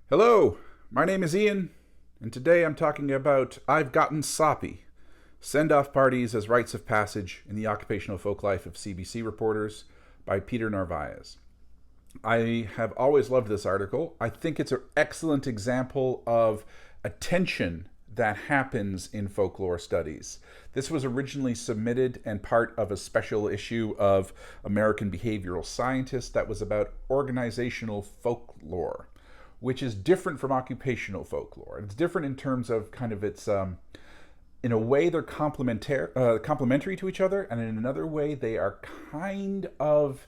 Hello, my name is Ian, and today I'm talking about I've Gotten Soppy, Sendoff Parties as Rites of Passage in the Occupational Folklife of CBC Reporters by Peter Narváez. I have always loved this article. I think it's an excellent example of a tension that happens in folklore studies. This was originally submitted and part of a special issue of American Behavioral Scientist that was about organizational folklore, which is different from occupational folklore. It's different in terms of kind of its, in a way they're complementary to each other, and in another way they are kind of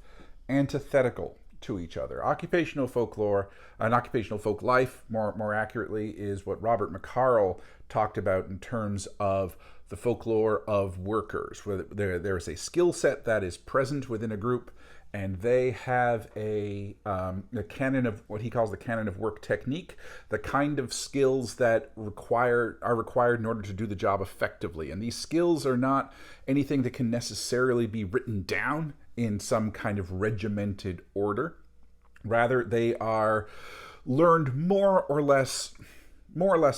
antithetical to each other. Occupational folklore, and occupational folk life, more accurately, is what Robert McCarroll talked about in terms of the folklore of workers, where there is a skill set that is present within a group, and they have a canon of what he calls the canon of work technique, the kind of skills that are required in order to do the job effectively. And these skills are not anything that can necessarily be written down in some kind of regimented order. Rather, they are learned more or less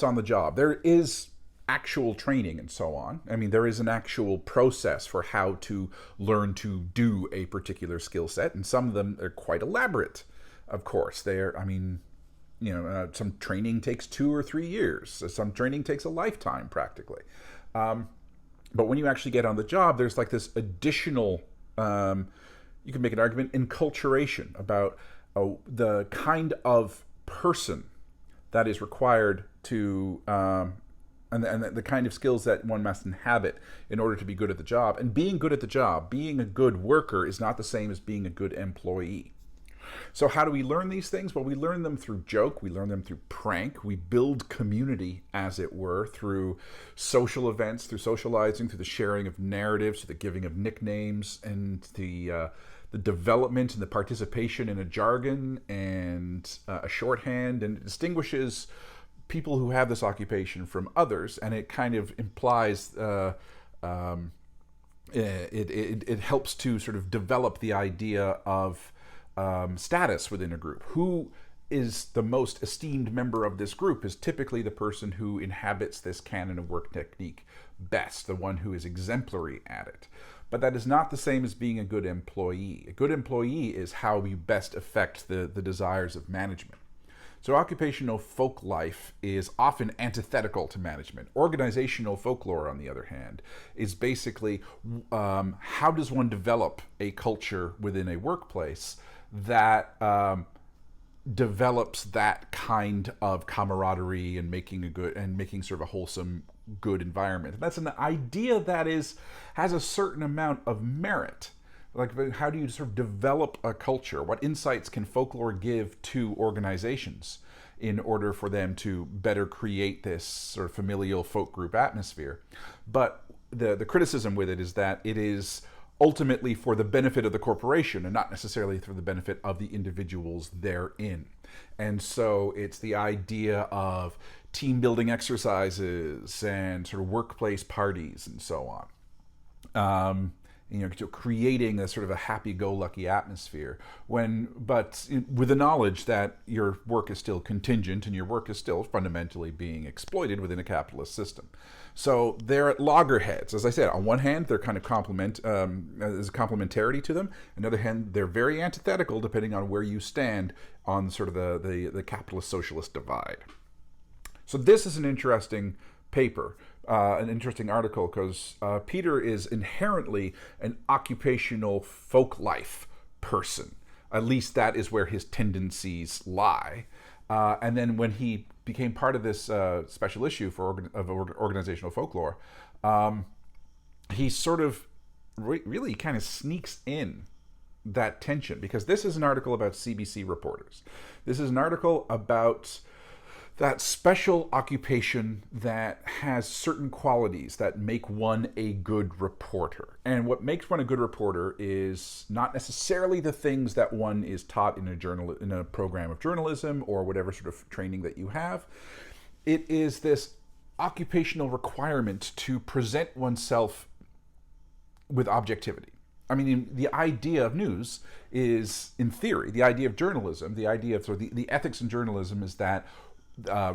on the job. There is actual training and so on. I mean, there is an actual process for how to learn to do a particular skill set, and some of them are quite elaborate, of course. Some training takes 2 or 3 years. Some training takes a lifetime, practically. But when you actually get on the job, there's like this additional, you can make an argument, enculturation about the kind of person that is required to and the kind of skills that one must inhabit in order to be good at the job. And being good at the job, being a good worker, is not the same as being a good employee. So how do we learn these things? Well, we learn them through joke, we learn them through prank, we build community, as it were, through social events, through socializing, through the sharing of narratives, through the giving of nicknames, and the development and the participation in a jargon and a shorthand, and it distinguishes people who have this occupation from others, and it kind of implies it helps to sort of develop the idea of status within a group. Who is the most esteemed member of this group is typically the person who inhabits this canon of work technique best, the one who is exemplary at it. But that is not the same as being a good employee. A good employee is how you best affect the desires of management. So occupational folk life is often antithetical to management. Organizational folklore, on the other hand, is basically how does one develop a culture within a workplace that develops that kind of camaraderie and making sort of a wholesome, good environment. And that's an idea that has a certain amount of merit. Like, how do you sort of develop a culture? What insights can folklore give to organizations in order for them to better create this sort of familial folk group atmosphere? But the criticism with it is that it is ultimately for the benefit of the corporation and not necessarily for the benefit of the individuals therein. And so it's the idea of team building exercises and sort of workplace parties and so on. Creating a sort of a happy-go-lucky atmosphere, but with the knowledge that your work is still contingent and your work is still fundamentally being exploited within a capitalist system. So they're at loggerheads. As I said, on one hand, they're kind of there's a complementarity to them. On the other hand, they're very antithetical depending on where you stand on sort of the capitalist-socialist divide. So this is an interesting paper. An interesting article because Peter is inherently an occupational folk life person. At least that is where his tendencies lie. And then when he became part of this special issue of organizational folklore, he sort of really kind of sneaks in that tension, because this is an article about CBC Reporters. This is an article about that special occupation that has certain qualities that make one a good reporter. And what makes one a good reporter is not necessarily the things that one is taught in a program of journalism or whatever sort of training that you have. It is this occupational requirement to present oneself with objectivity. I mean, the idea of news is, in theory, the idea of journalism, the idea of sort of the ethics in journalism is that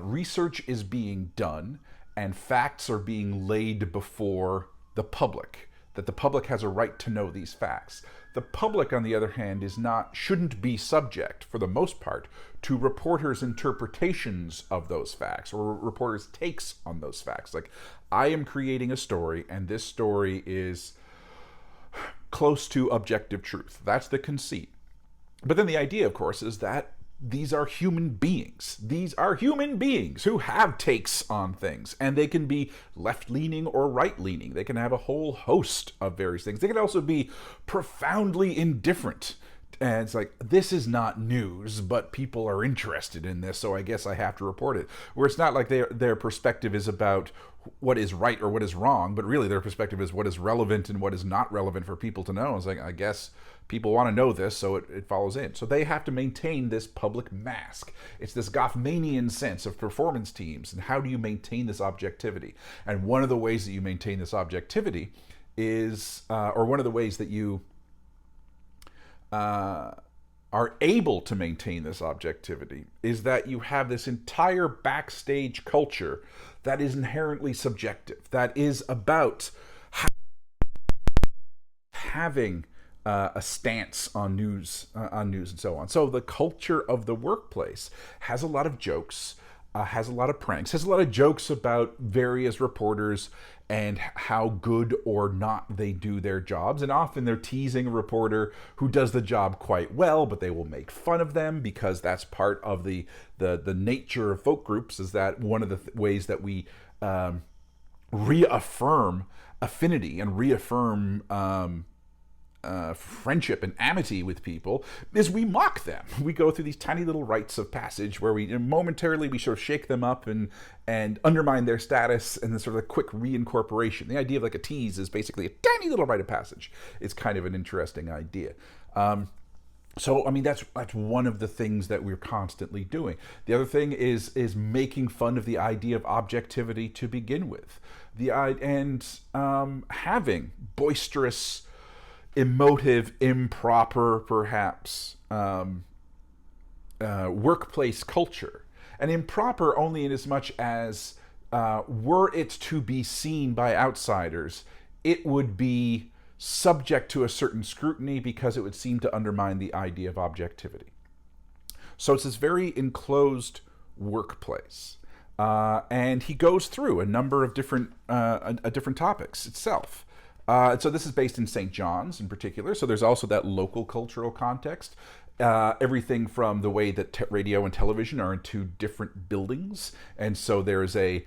research is being done and facts are being laid before the public, that the public has a right to know these facts. The public, on the other hand, shouldn't be subject, for the most part, to reporters' interpretations of those facts or reporters' takes on those facts. Like, I am creating a story, and this story is close to objective truth. That's the conceit. But then the idea, of course, is that these are human beings. These are human beings who have takes on things, and they can be left-leaning or right-leaning. They can have a whole host of various things. They can also be profoundly indifferent. And it's like, this is not news, but people are interested in this, so I guess I have to report it. Where it's not like their perspective is about what is right or what is wrong, but really their perspective is what is relevant and what is not relevant for people to know. It's like, I guess people want to know this, so it follows in. So they have to maintain this public mask. It's this Goffmanian sense of performance teams, and how do you maintain this objectivity? And one of the ways that you maintain this objectivity is, or one of the ways that you are able to maintain this objectivity, is that you have this entire backstage culture that is inherently subjective, that is about having a stance on news and so on. So the culture of the workplace has a lot of jokes, has a lot of pranks, has a lot of jokes about various reporters and how good or not they do their jobs. And often they're teasing a reporter who does the job quite well, but they will make fun of them because that's part of the nature of folk groups, is that one of the ways that we reaffirm affinity and reaffirm friendship and amity with people is we mock them. We go through these tiny little rites of passage where we momentarily we sort of shake them up and undermine their status, and then sort of a quick reincorporation. The idea of like a tease is basically a tiny little rite of passage. It's kind of an interesting idea. So I mean that's one of the things that we're constantly doing. The other thing is making fun of the idea of objectivity to begin with, having boisterous, emotive, improper, perhaps, workplace culture. And improper only in as much as were it to be seen by outsiders, it would be subject to a certain scrutiny because it would seem to undermine the idea of objectivity. So it's this very enclosed workplace. And he goes through a number of different topics itself. So this is based in St. John's in particular. So there's also that local cultural context. Everything from the way that radio and television are in two different buildings. And so there's a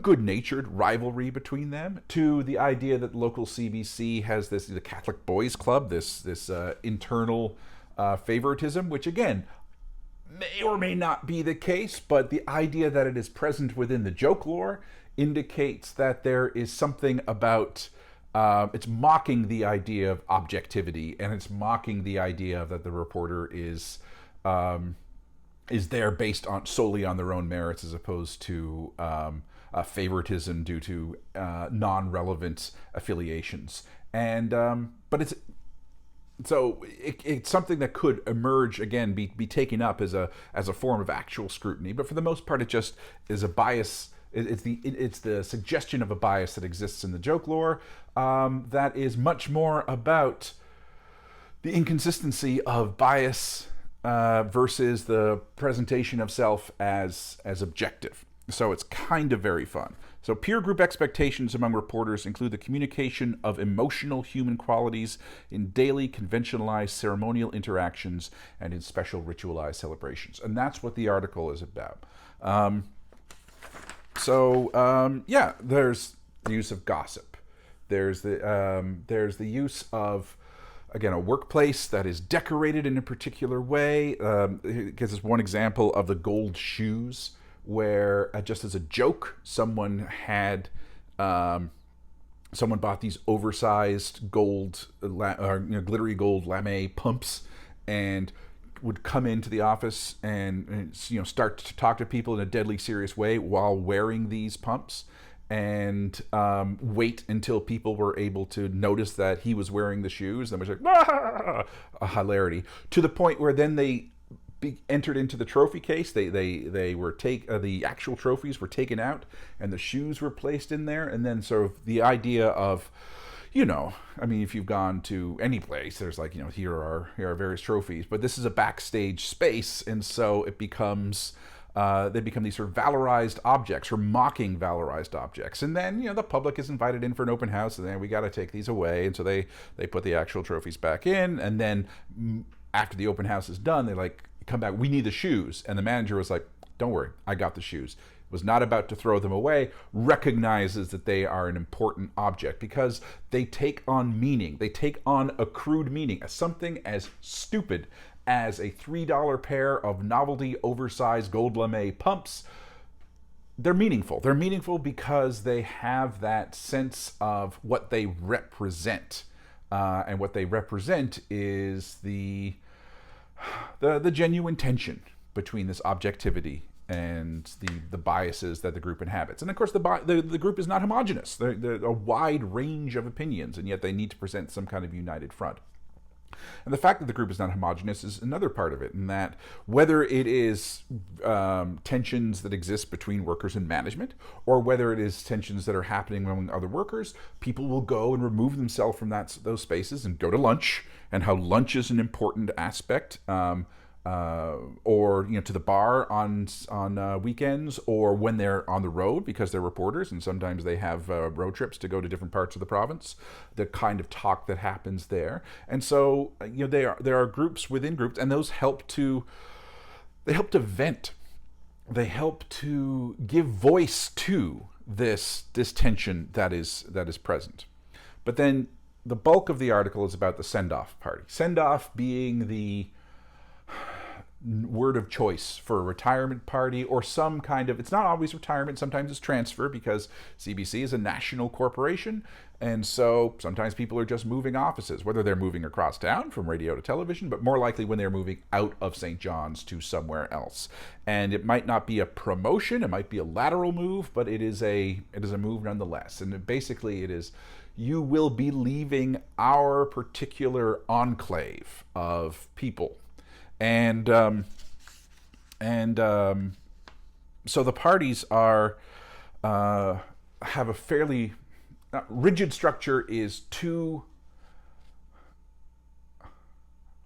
good-natured rivalry between them, to the idea that local CBC has the Catholic Boys Club, this internal favoritism, which again, may or may not be the case, but the idea that it is present within the joke lore indicates that there is something about it's mocking the idea of objectivity, and it's mocking the idea that the reporter is there based on solely on their own merits, as opposed to favoritism due to non-relevant affiliations. And but it's something that could emerge again, be taken up as a form of actual scrutiny. But for the most part, it just is a bias. It's the suggestion of a bias that exists in the joke lore that is much more about the inconsistency of bias versus the presentation of self as objective. So it's kind of very fun. So peer group expectations among reporters include the communication of emotional human qualities in daily conventionalized ceremonial interactions and in special ritualized celebrations. And that's what the article is about. There's the use of gossip. There's the use of, again, a workplace that is decorated in a particular way. It gives us one example of the gold shoes, where just as a joke, someone bought these oversized gold, glittery gold lame pumps, and would come into the office and start to talk to people in a deadly serious way while wearing these pumps. and wait until people were able to notice that he was wearing the shoes, and was like, ah! A hilarity, to the point where then they entered into the trophy case. They were the actual trophies were taken out, and the shoes were placed in there. And then sort of the idea of, I mean, if you've gone to any place, there's like, here are various trophies, but this is a backstage space, and so it becomes they become these sort of valorized objects, or mocking valorized objects. And then the public is invited in for an open house, and then we got to take these away, and so they put the actual trophies back in, and then after the open house is done, they like come back, we need the shoes, and the manager was like, don't worry, I got the shoes. Was not about to throw them away, recognizes that they are an important object because they take on meaning. They take on accrued meaning. As something as stupid as a $3 pair of novelty oversized gold lame pumps, they're meaningful. They're meaningful because they have that sense of what they represent. And what they represent is the genuine tension between this objectivity and the biases that the group inhabits. And of course, the group is not homogenous. They're a wide range of opinions, and yet they need to present some kind of united front. And the fact that the group is not homogenous is another part of it, in that whether it is tensions that exist between workers and management, or whether it is tensions that are happening among other workers, people will go and remove themselves from those spaces and go to lunch, and how lunch is an important aspect, or to the bar on weekends, or when they're on the road because they're reporters and sometimes they have road trips to go to different parts of the province. The kind of talk that happens there, and so there are groups within groups, and those help to vent. They help to give voice to this tension that is present. But then the bulk of the article is about the Sendoff Party. Sendoff being the word of choice for a retirement party, or some kind of, it's not always retirement, sometimes it's transfer, because CBC is a national corporation, and so sometimes people are just moving offices, whether they're moving across town from radio to television, but more likely when they're moving out of St. John's to somewhere else. And it might not be a promotion, it might be a lateral move, but it is a move nonetheless. And basically it is, you will be leaving our particular enclave of people. And so the parties are have a fairly rigid structure. Is to,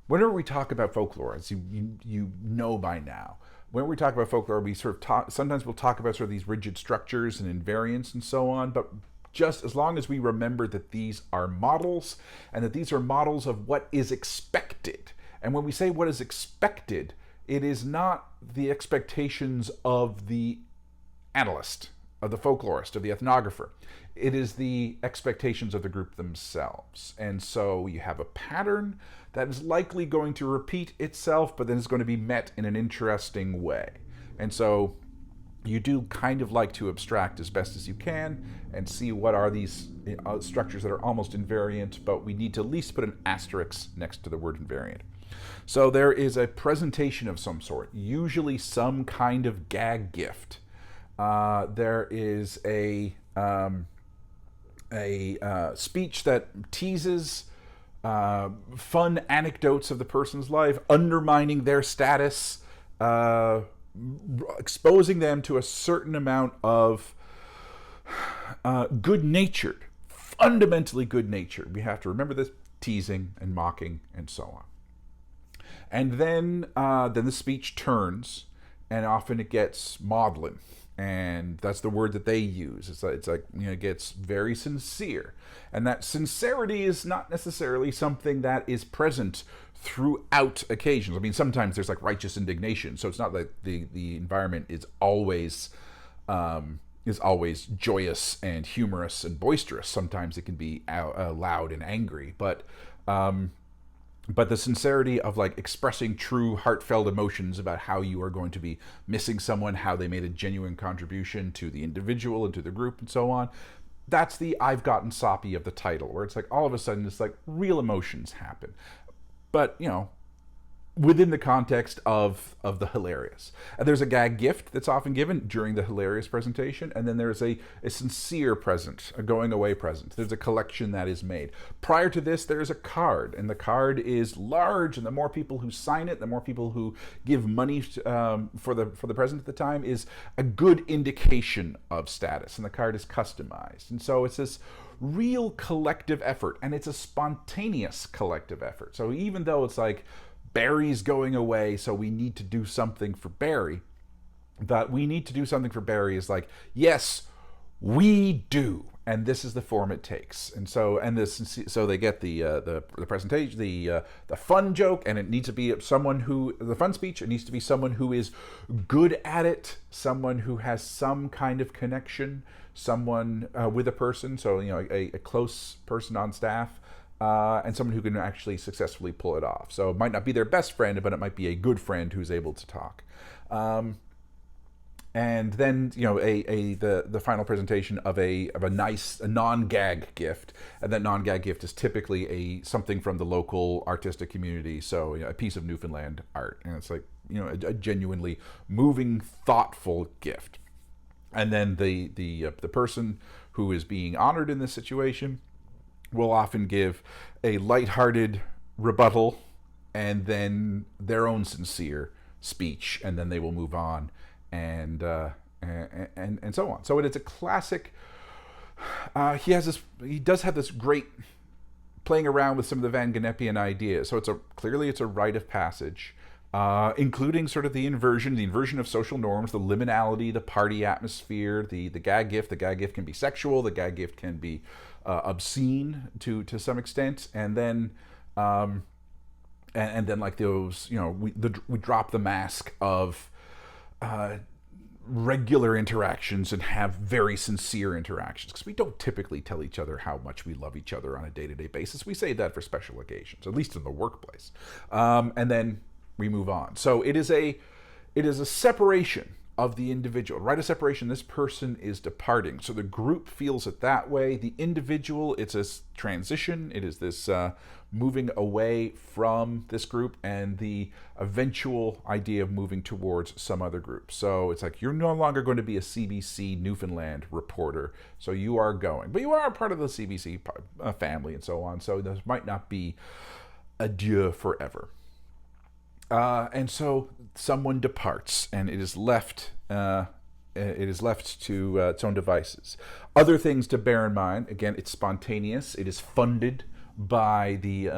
whenever we talk about folklore, as you know by now, when we talk about folklore, we sort of sometimes we'll talk about sort of these rigid structures and invariants and so on, but just as long as we remember that these are models, and that these are models of what is expected. And when we say what is expected, it is not the expectations of the analyst, of the folklorist, of the ethnographer. It is the expectations of the group themselves. And so you have a pattern that is likely going to repeat itself, but then it's going to be met in an interesting way. And so you do kind of like to abstract as best as you can and see what are these structures that are almost invariant, but we need to at least put an asterisk next to the word invariant. So there is a presentation of some sort, usually some kind of gag gift. There is a speech that teases fun anecdotes of the person's life, undermining their status, exposing them to a certain amount of good-natured, fundamentally good-natured. We have to remember this: teasing and mocking and so on. And then the speech turns, and often it gets maudlin, and that's the word that they use. It's like it gets very sincere, and that sincerity is not necessarily something that is present throughout occasions. I mean, sometimes there's like righteous indignation, so it's not like the environment is always joyous and humorous and boisterous. Sometimes it can be loud and angry, but the sincerity of like expressing true heartfelt emotions about how you are going to be missing someone, how they made a genuine contribution to the individual and to the group and so on. That's the I've gotten soppy of the title, where it's like all of a sudden it's like real emotions happen. But, within the context of the hilarious. And there's a gag gift that's often given during the hilarious presentation, and then there's a sincere present, a going away present. There's a collection that is made. Prior to this, there's a card, and the card is large, and the more people who sign it, the more people who give money for the present at the time, is a good indication of status, and the card is customized. And so it's this real collective effort, and it's a spontaneous collective effort. So even though it's like, Barry's going away, so we need to do something for Barry, that we need to do something for Barry is like, yes, we do, and this is the form it takes. And so, so they get the presentation, the fun joke, and it needs to be someone who, the fun speech, it needs to be someone who is good at it, someone who has some kind of connection, someone with a person, so a close person on staff. And someone who can actually successfully pull it off. So it might not be their best friend, but it might be a good friend who's able to talk. And then the final presentation of a nice non-gag gift, and that non-gag gift is typically something from the local artistic community. So a piece of Newfoundland art, and it's like a genuinely moving, thoughtful gift. And then the person who is being honored in this situation will often give a lighthearted rebuttal and then their own sincere speech, and then they will move on and so on. So it's a classic. He does have this great playing around with some of the Van Genepian ideas. So clearly it's a rite of passage, including sort of the inversion of social norms, the liminality, the party atmosphere, the gag gift. The gag gift can be sexual. The gag gift can be obscene to some extent, and then like those, we drop the mask of regular interactions and have very sincere interactions, because we don't typically tell each other how much we love each other on a day-to-day basis. We say that for special occasions, at least in the workplace, and then we move on. So it is a separation of the individual, right? A separation. This person is departing, so the group feels it that way. The individual, it's a transition. It is this moving away from this group, and the eventual idea of moving towards some other group. So it's like, you're no longer going to be a CBC Newfoundland reporter, so you are going, but you are part of the CBC family and so on. So this might not be adieu forever. And so someone departs, and it is left to its own devices. Other things to bear in mind: again, it's spontaneous. It is funded by the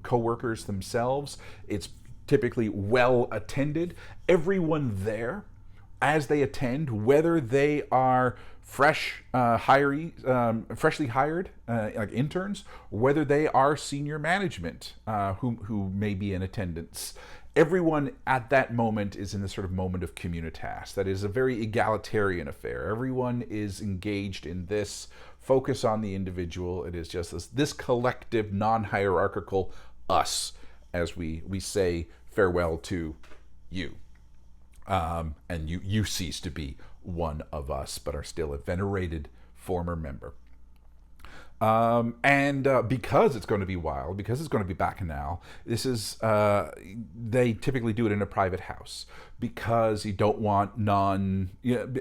co-workers themselves. It's typically well attended. Everyone there, as they attend, whether they are freshly hired like interns, or whether they are senior management who may be in attendance, everyone at that moment is in this sort of moment of communitas. That is a very egalitarian affair. Everyone is engaged in this focus on the individual. It is just this collective, non-hierarchical us, as we say farewell to you. And you cease to be one of us, but are still a venerated former member. Because it's going to be wild, because it's going to be bacchanal, this is, they typically do it in a private house, because you don't want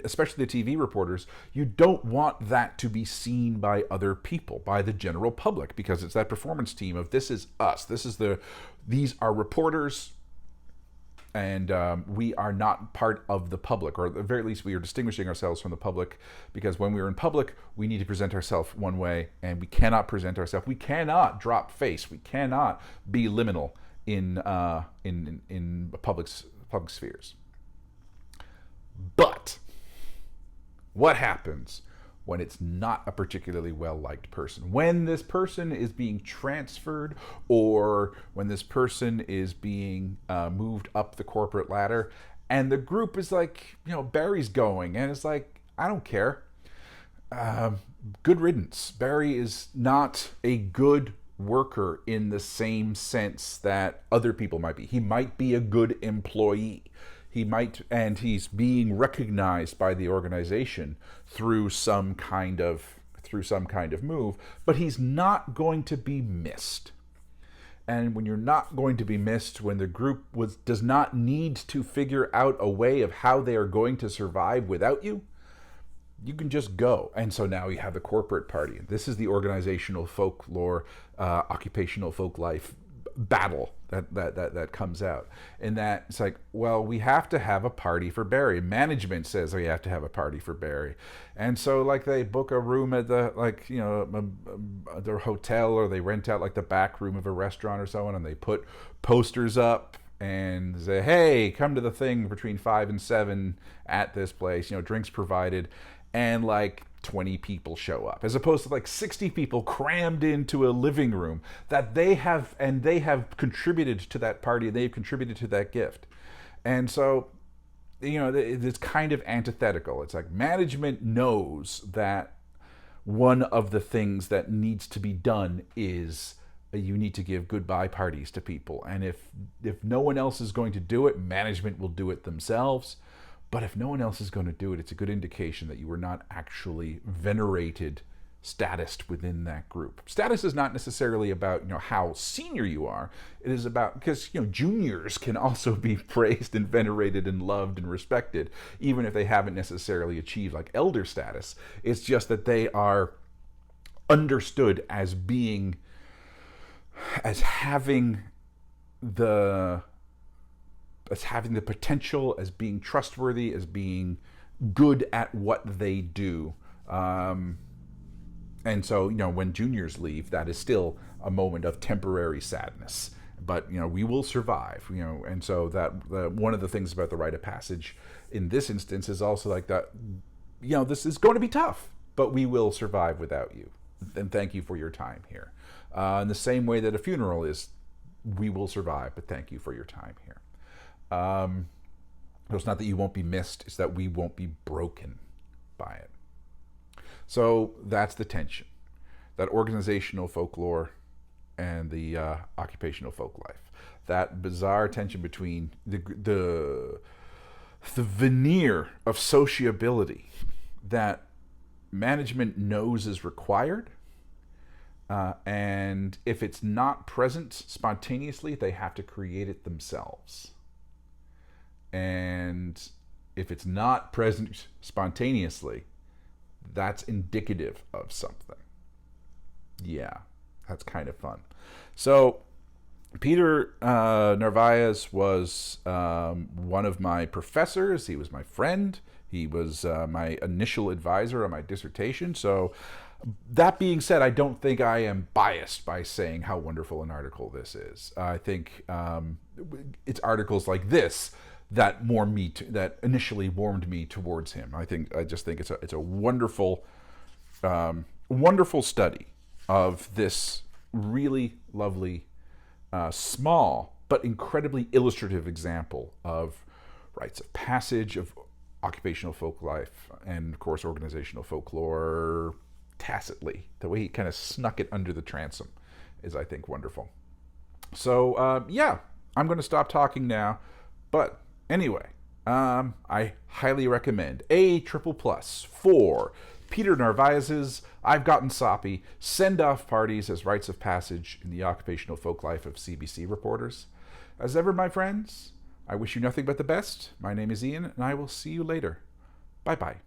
especially the TV reporters, you don't want that to be seen by other people, by the general public, because it's that performance team of, this is us, these are reporters, and we are not part of the public, or at the very least we are distinguishing ourselves from the public, because when we are in public, we need to present ourselves one way, and we cannot present ourselves. We cannot drop face. We cannot be liminal in public spheres. But what happens when it's not a particularly well-liked person? When this person is being transferred, or when this person is being moved up the corporate ladder, and the group is like, Barry's going, and it's like, I don't care. Good riddance. Barry is not a good worker in the same sense that other people might be. He might be a good employee. And he's being recognized by the organization through some kind of move, but he's not going to be missed. And when you're not going to be missed, when the group does not need to figure out a way of how they are going to survive without you, you can just go. And so now you have the corporate party. This is the organizational folklore, occupational folk life battle that comes out. And that it's like, well, we have to have a party for Barry. Management says we have to have a party for Barry. And so like they book a room at the, like, you know, their hotel, or they rent out like the back room of a restaurant or so on, and they put posters up and say, hey, come to the thing between 5 and 7 at this place, you know, drinks provided. And like 20 people show up, as opposed to like 60 people crammed into a living room that they have contributed to that party, they've contributed to that gift. And so, you know, it's kind of antithetical. It's like management knows that one of the things that needs to be done is you need to give goodbye parties to people. And if no one else is going to do it, management will do it themselves. But if no one else is going to do it, it's a good indication that you were not actually venerated, statused within that group. Status is not necessarily about, you know, how senior you are. It is about, because, you know, juniors can also be praised and venerated and loved and respected, even if they haven't necessarily achieved like elder status. It's just that they are understood as being, as having the potential, as being trustworthy, as being good at what they do. And so, you know, when juniors leave, that is still a moment of temporary sadness. But, you know, we will survive, you know. And so that one of the things about the rite of passage in this instance is also like that, you know, this is going to be tough, but we will survive without you. And thank you for your time here. In the same way that a funeral is, we will survive, but thank you for your time here. It's not that you won't be missed, it's that we won't be broken by it. So that's the tension, that organizational folklore and the occupational folk life. That bizarre tension between the veneer of sociability that management knows is required, and if it's not present spontaneously, they have to create it themselves. And if it's not present spontaneously, that's indicative of something. Yeah, that's kind of fun. So Peter Narváez was one of my professors. He was my friend. He was my initial advisor on my dissertation. So that being said, I don't think I am biased by saying how wonderful an article this is. I think it's articles like this that that initially warmed me towards him. I just think it's a wonderful, wonderful study of this really lovely, small but incredibly illustrative example of rites of passage, of occupational folk life, and of course organizational folklore tacitly. The way he kind of snuck it under the transom is, I think, wonderful. So yeah, I'm going to stop talking now, but anyway, I highly recommend A++ for Peter Narváez's I've Gotten Soppy, Sendoff Parties as Rites of Passage in the Occupational Folk Life of CBC Reporters. As ever, my friends, I wish you nothing but the best. My name is Ian, and I will see you later. Bye-bye.